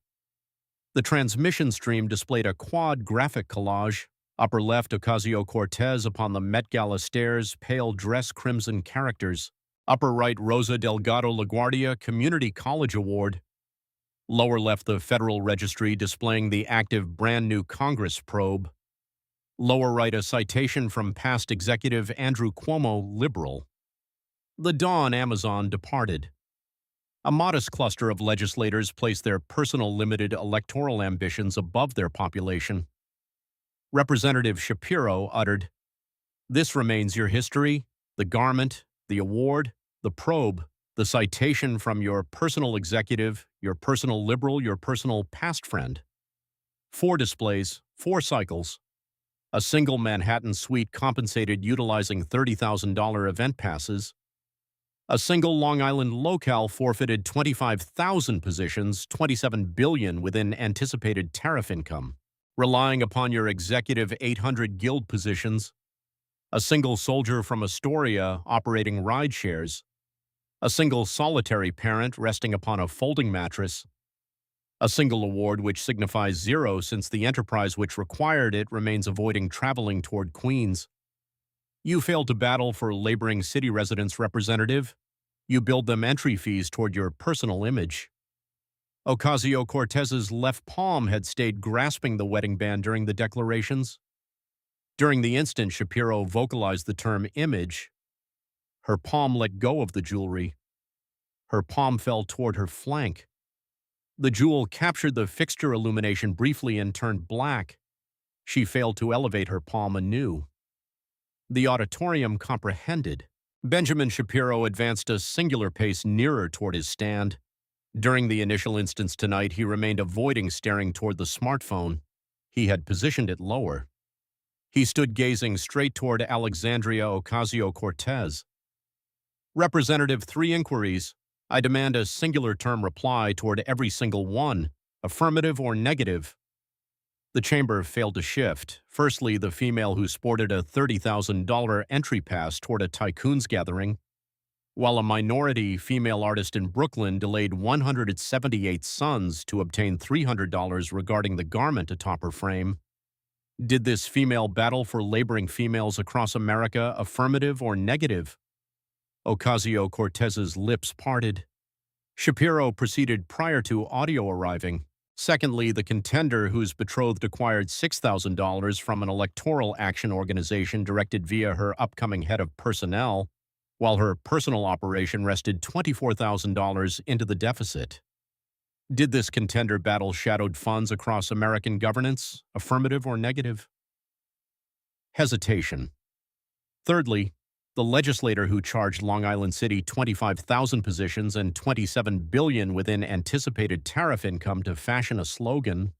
The transmission stream displayed a quad graphic collage. Upper left, Ocasio-Cortez upon the Met Gala stairs, pale dress crimson characters. Upper right, Rosa Delgado LaGuardia Community College Award. Lower left, the Federal Registry displaying the active brand new Congress probe. Lower right, a citation from past executive Andrew Cuomo, liberal. The dawn Amazon departed. A modest cluster of legislators placed their personal limited electoral ambitions above their population. Representative Shapiro uttered, "This remains your history, the garment, the award, the probe, the citation from your personal executive, your personal liberal, your personal past friend. 4 displays, 4 cycles. A single Manhattan suite compensated utilizing $30,000 event passes. A single Long Island locale forfeited 25,000 positions, $27 billion within anticipated tariff income, relying upon your executive 800 guild positions. A single soldier from Astoria operating ride shares. A single solitary parent resting upon a folding mattress. A single award which signifies 0 since the enterprise which required it remains avoiding traveling toward Queens. You failed to battle for laboring city residents, representative. You billed them entry fees toward your personal image. Ocasio-Cortez's left palm had stayed grasping the wedding band during the declarations. During the instant Shapiro vocalized the term image, her palm let go of the jewelry. Her palm fell toward her flank. The jewel captured the fixture illumination briefly and turned black. She failed to elevate her palm anew. The auditorium comprehended. Benjamin Shapiro advanced a singular pace nearer toward his stand. During the initial instance tonight, he remained avoiding staring toward the smartphone. He had positioned it lower. He stood gazing straight toward Alexandria Ocasio-Cortez. Representative, 3 inquiries. I demand a singular term reply toward every single one, affirmative or negative. The chamber failed to shift. Firstly, the female who sported a $30,000 entry pass toward a tycoon's gathering, while a minority female artist in Brooklyn delayed 178 sons to obtain $300 regarding the garment atop her frame. Did this female battle for laboring females across America affirmative or negative? Ocasio-Cortez's lips parted. Shapiro proceeded prior to audio arriving. Secondly, the contender whose betrothed acquired $6,000 from an electoral action organization directed via her upcoming head of personnel, while her personal operation rested $24,000 into the deficit. Did this contender battle shadowed funds across American governance, affirmative or negative? Hesitation. Thirdly, the legislator who charged Long Island City 25,000 positions and $27 billion within anticipated tariff income to fashion a slogan,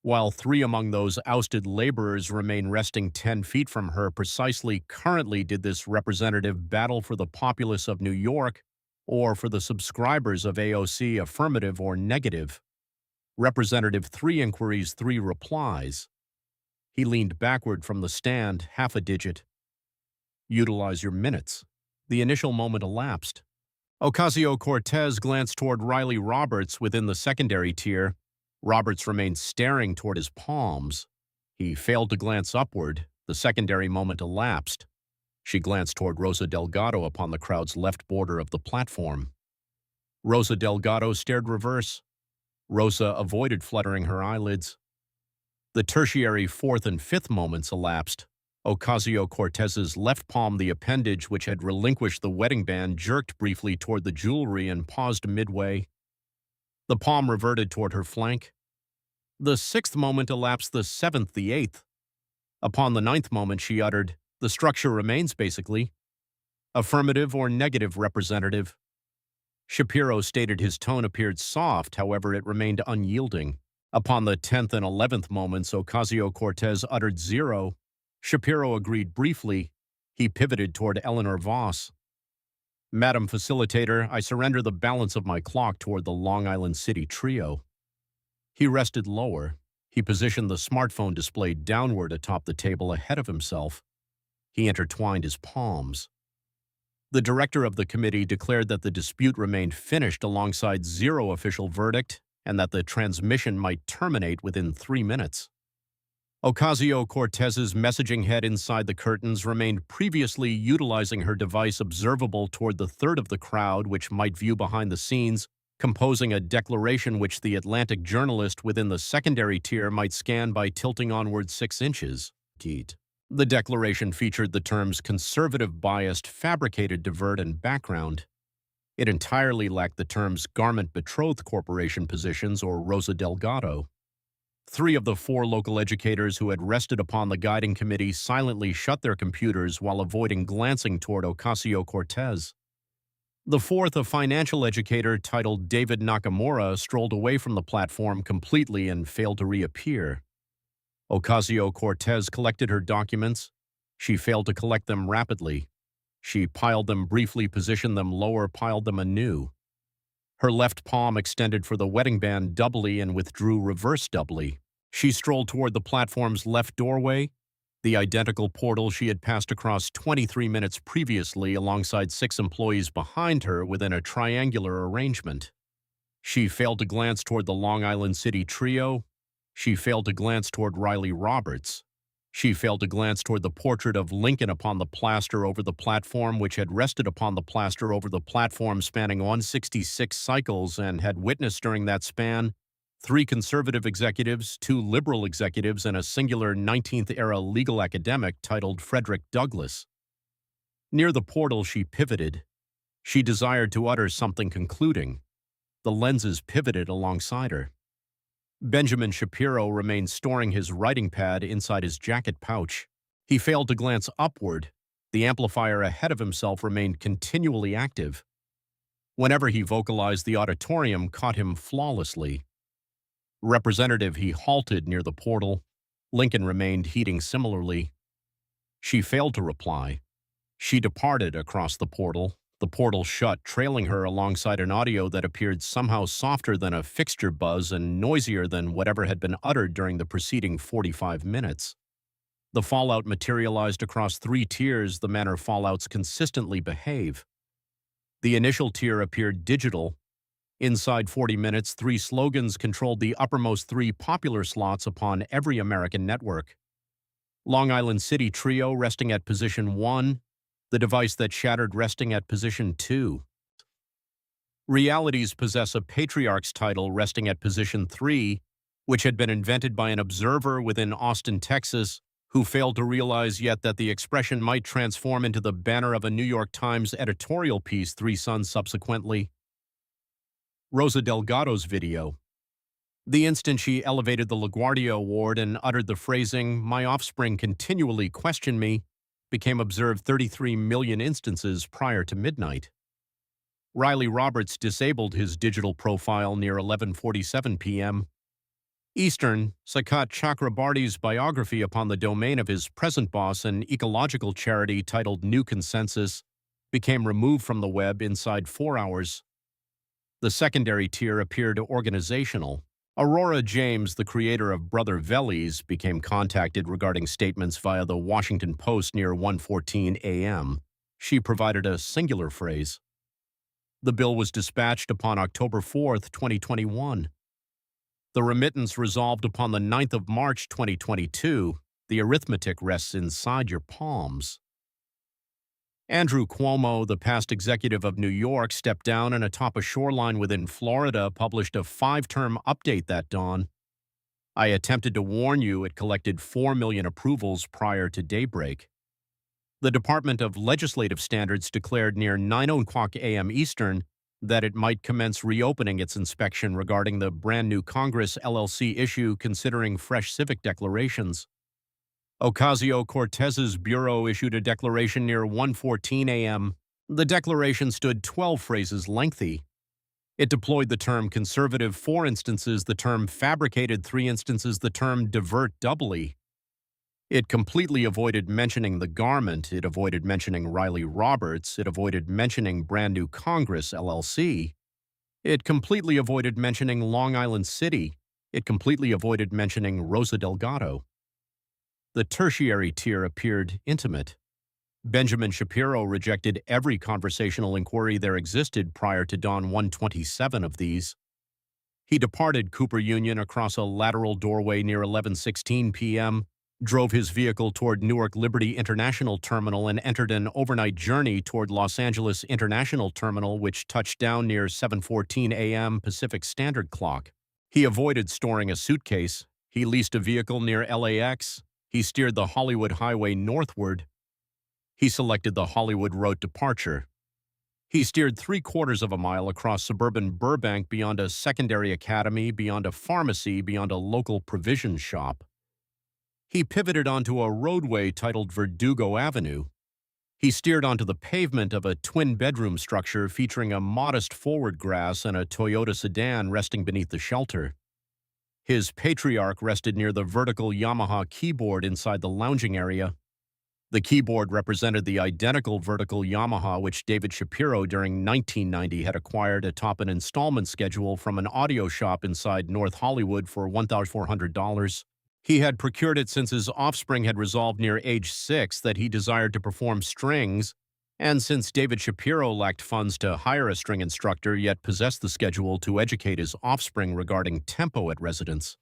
while 3 among those ousted laborers remain resting 10 feet from her precisely. Currently, did this representative battle for the populace of New York or for the subscribers of AOC, affirmative or negative? Representative, 3 inquiries, 3 replies. He leaned backward from the stand, half a digit. Utilize your minutes. The initial moment elapsed. Ocasio-Cortez glanced toward Riley Roberts within the secondary tier. Roberts remained staring toward his palms. He failed to glance upward. The secondary moment elapsed. She glanced toward Rosa Delgado upon the crowd's left border of the platform. Rosa Delgado stared reverse. Rosa avoided fluttering her eyelids. The tertiary 4th and 5th moments elapsed. Ocasio-Cortez's left palm, the appendage which had relinquished the wedding band, jerked briefly toward the jewelry and paused midway. The palm reverted toward her flank. The 6th moment elapsed, the 7th, the 8th. Upon the 9th moment, she uttered, "The structure remains, basically. Affirmative or negative, representative?" Shapiro stated his tone appeared soft, however it remained unyielding. Upon the 10th and 11th moments, Ocasio-Cortez uttered 0. Shapiro agreed briefly. He pivoted toward Eleanor Voss. "Madam Facilitator, I surrender the balance of my clock toward the Long Island City trio." He rested lower. He positioned the smartphone display downward atop the table ahead of himself. He intertwined his palms. The director of the committee declared that the dispute remained finished alongside 0 official verdict and that the transmission might terminate within 3 minutes. Ocasio-Cortez's messaging head inside the curtains remained previously utilizing her device observable toward the third of the crowd which might view behind the scenes, composing a declaration which the Atlantic journalist within the secondary tier might scan by tilting onward 6 inches. The declaration featured the terms conservative, biased, fabricated, divert, and background. It entirely lacked the terms garment betrothed corporation positions or Rosa Delgado. 3 of the 4 local educators who had rested upon the guiding committee silently shut their computers while avoiding glancing toward Ocasio-Cortez. The 4th, a financial educator titled David Nakamura, strolled away from the platform completely and failed to reappear. Ocasio-Cortez collected her documents. She failed to collect them rapidly. She piled them briefly, positioned them lower, piled them anew. Her left palm extended for the wedding band doubly and withdrew reverse doubly. She strolled toward the platform's left doorway, the identical portal she had passed across 23 minutes previously alongside 6 employees behind her within a triangular arrangement. She failed to glance toward the Long Island City trio. She failed to glance toward Riley Roberts. She failed to glance toward the portrait of Lincoln upon the plaster over the platform, which had rested upon the plaster over the platform spanning 166 cycles and had witnessed during that span 3 conservative executives, 2 liberal executives, and a singular 19th-era legal academic titled Frederick Douglass. Near the portal, she pivoted. She desired to utter something concluding. The lenses pivoted alongside her. Benjamin Shapiro remained storing his writing pad inside his jacket pouch. He failed to glance upward. The amplifier ahead of himself remained continually active. Whenever he vocalized, the auditorium caught him flawlessly. Representative, he halted near the portal. Lincoln remained heating similarly. She failed to reply. She departed across the portal shut, trailing her alongside an audio that appeared somehow softer than a fixture buzz and noisier than whatever had been uttered during the preceding 45 minutes. The fallout materialized across 3 tiers, the manner fallouts consistently behave. The initial tier appeared digital. Inside 40 minutes, 3 slogans controlled the uppermost 3 popular slots upon every American network. Long Island City Trio resting at position 1, the device that shattered resting at position 2. Realities possess a patriarch's title resting at position 3, which had been invented by an observer within Austin, Texas, who failed to realize yet that the expression might transform into the banner of a New York Times editorial piece 3 sons subsequently. Rosa Delgado's video. The instant she elevated the LaGuardia Award and uttered the phrasing, "My offspring continually question me," became observed 33 million instances prior to midnight. Riley Roberts disabled his digital profile near 11:47 p.m. Eastern, Sakat Chakrabarty's biography upon the domain of his present boss, an ecological charity titled New Consensus, became removed from the web inside 4 hours. The secondary tier appeared organizational. Aurora James, the creator of Brother Vellies, became contacted regarding statements via the Washington Post near 1:14 a.m. She provided a singular phrase. The bill was dispatched upon October 4, 2021. The remittance resolved upon the 9th of March 2022. The arithmetic rests inside your palms. Andrew Cuomo, the past executive of New York, stepped down and atop a shoreline within Florida published a 5-term update that dawn. I attempted to warn you it collected 4 million approvals prior to daybreak. The Department of Legislative Standards declared near 9:00 a.m. Eastern that it might commence reopening its inspection regarding the brand new Congress LLC issue considering fresh civic declarations. Ocasio-Cortez's bureau issued a declaration near 1:14 a.m. The declaration stood 12 phrases lengthy. It deployed the term conservative 4 instances, the term fabricated 3 instances, the term divert doubly. It completely avoided mentioning the garment. It avoided mentioning Riley Roberts. It avoided mentioning brand new Congress LLC. It completely avoided mentioning Long Island City. It completely avoided mentioning Rosa Delgado. The tertiary tier appeared intimate. Benjamin Shapiro rejected every conversational inquiry there existed prior to dawn 1:27 of these. He departed Cooper Union across a lateral doorway near 11:16 p.m., drove his vehicle toward Newark Liberty International Terminal, and entered an overnight journey toward Los Angeles International Terminal, which touched down near 7:14 a.m. Pacific Standard Clock. He avoided storing a suitcase. He leased a vehicle near LAX. He steered the Hollywood Highway northward. He selected the Hollywood Road departure. He steered 3/4 of a mile across suburban Burbank beyond a secondary academy, beyond a pharmacy, beyond a local provision shop. He pivoted onto a roadway titled Verdugo Avenue. He steered onto the pavement of a twin-bedroom structure featuring a modest forward grass and a Toyota sedan resting beneath the shelter. His Patriarch rested near the vertical Yamaha keyboard inside the lounging area. The keyboard represented the identical vertical Yamaha which David Shapiro during 1990 had acquired atop an installment schedule from an audio shop inside North Hollywood for $1,400. He had procured it since his offspring had resolved near age 6 that he desired to perform strings, and since David Shapiro lacked funds to hire a string instructor yet possessed the schedule to educate his offspring regarding tempo at residence.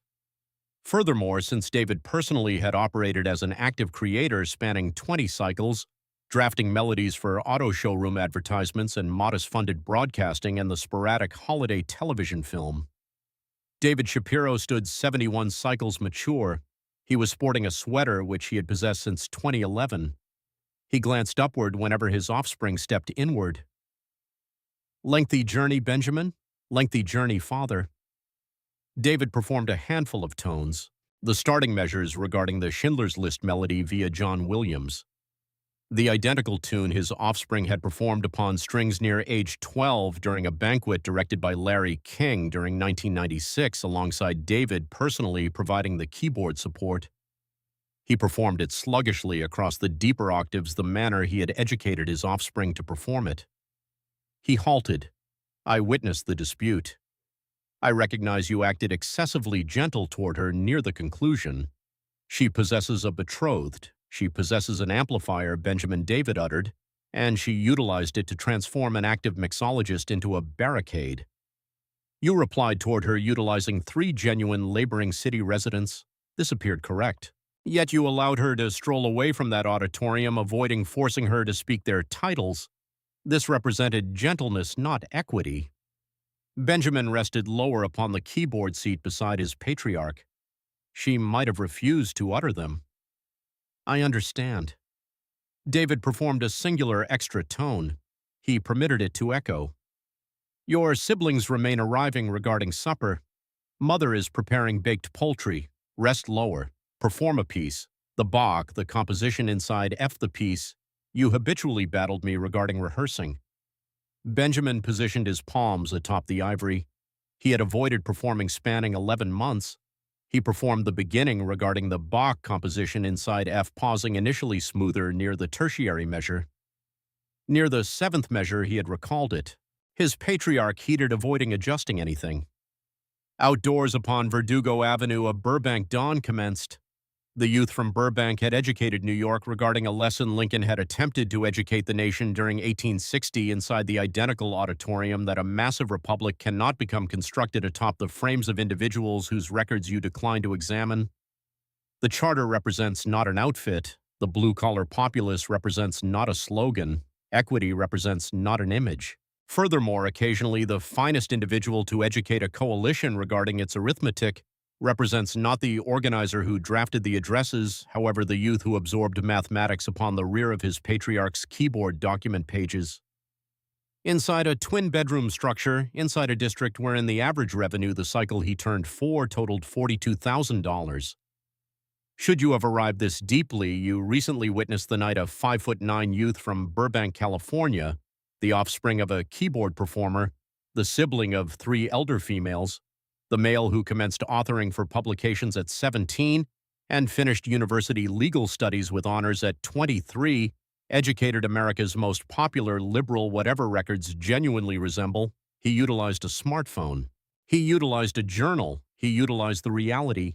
Furthermore, since David personally had operated as an active creator spanning 20 cycles, drafting melodies for auto showroom advertisements and modest-funded broadcasting and the sporadic holiday television film. David Shapiro stood 71 cycles mature. He was sporting a sweater which he had possessed since 2011. He glanced upward whenever his offspring stepped inward. Lengthy journey, Benjamin? Lengthy journey, father. David performed a handful of tones, the starting measures regarding the Schindler's List melody via John Williams. The identical tune his offspring had performed upon strings near age 12 during a banquet directed by Larry King during 1996 alongside David personally providing the keyboard support. He performed it sluggishly across the deeper octaves the manner he had educated his offspring to perform it. He halted. I witnessed the dispute. I recognize you acted excessively gentle toward her near the conclusion. She possesses a betrothed. She possesses an amplifier, Benjamin David uttered, and she utilized it to transform an active mixologist into a barricade. You replied toward her utilizing 3 genuine laboring city residents. This appeared correct. Yet you allowed her to stroll away from that auditorium, avoiding forcing her to speak their titles. This represented gentleness, not equity. Benjamin rested lower upon the keyboard seat beside his patriarch. She might have refused to utter them. I understand. David performed a singular extra tone. He permitted it to echo. Your siblings remain arriving regarding supper. Mother is preparing baked poultry. Rest lower. Perform a piece. The Bach, the composition inside F the piece. You habitually battled me regarding rehearsing. Benjamin positioned his palms atop the ivory. He had avoided performing spanning 11 months. He performed the beginning regarding the Bach composition inside F, pausing initially smoother near the tertiary measure. Near the 7th measure, he had recalled it. His patriarch heated, avoiding adjusting anything. Outdoors upon Verdugo Avenue, a Burbank dawn commenced. The youth from Burbank had educated New York regarding a lesson Lincoln had attempted to educate the nation during 1860 inside the identical auditorium that a massive republic cannot become constructed atop the frames of individuals whose records you decline to examine. The charter represents not an outfit. The blue-collar populace represents not a slogan. Equity represents not an image. Furthermore, occasionally the finest individual to educate a coalition regarding its arithmetic represents not the organizer who drafted the addresses, however the youth who absorbed mathematics upon the rear of his patriarch's keyboard document pages. Inside a twin-bedroom structure, inside a district wherein the average revenue the cycle he turned 4 totaled $42,000. Should you have arrived this deeply, you recently witnessed the night of 5'9" youth from Burbank, California, the offspring of a keyboard performer, the sibling of 3 elder females, the male who commenced authoring for publications at 17 and finished university legal studies with honors at 23, educated America's most popular liberal whatever records genuinely resemble. He utilized a smartphone. He utilized a journal. He utilized the reality.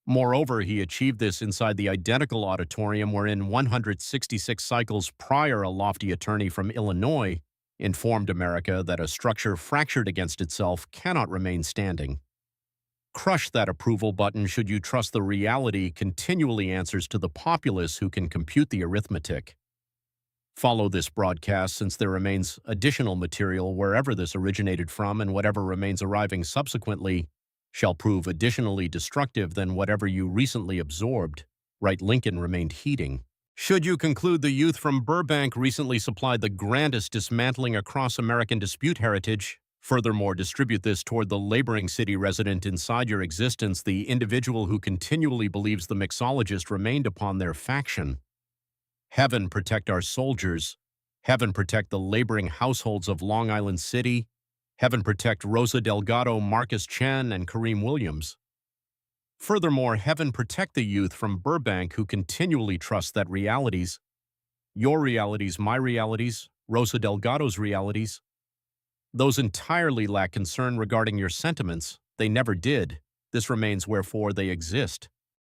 Moreover, he achieved this inside the identical auditorium wherein 166 cycles prior a lofty attorney from Illinois informed America that a structure fractured against itself cannot remain standing. Crush that approval button should you trust the reality continually answers to the populace who can compute the arithmetic. Follow this broadcast since there remains additional material wherever this originated from, and whatever remains arriving subsequently shall prove additionally destructive than whatever you recently absorbed. Right, Lincoln remained heating. Should you conclude the youth from Burbank recently supplied the grandest dismantling across American dispute heritage, furthermore distribute this toward the laboring city resident inside your existence, the individual who continually believes the mixologist remained upon their faction. Heaven protect our soldiers. Heaven protect the laboring households of Long Island City. Heaven protect Rosa Delgado, Marcus Chen, and Kareem Williams. Furthermore, heaven protect the youth from Burbank who continually trust that realities, your realities, my realities, Rosa Delgado's realities, those entirely lack concern regarding your sentiments. They never did. This remains wherefore they exist.